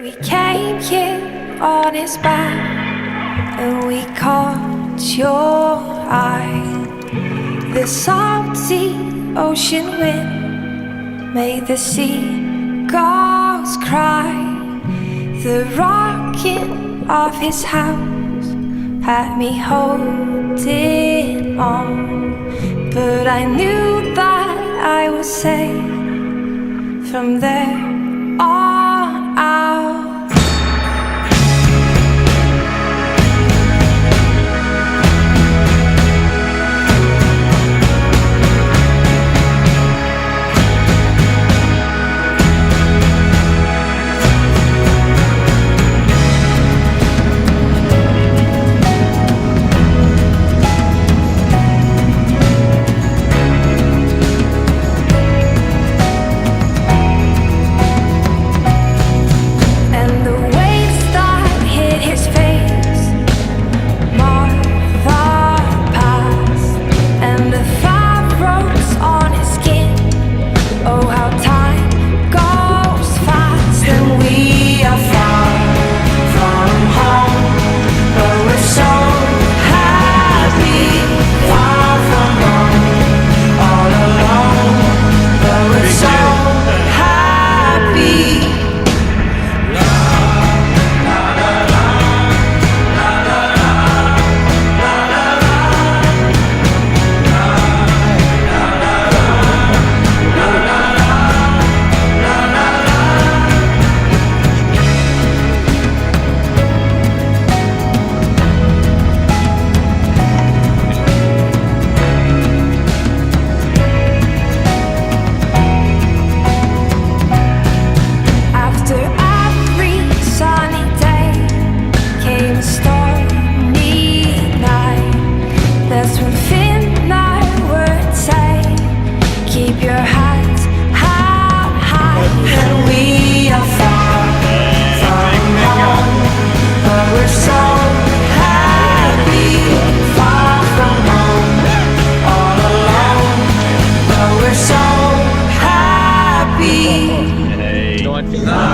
We came here on his back, and we caught your eye. The salty ocean wind made the seagulls cry. The rocking of his house had me holding on, but I knew that I was safe from there on out. No.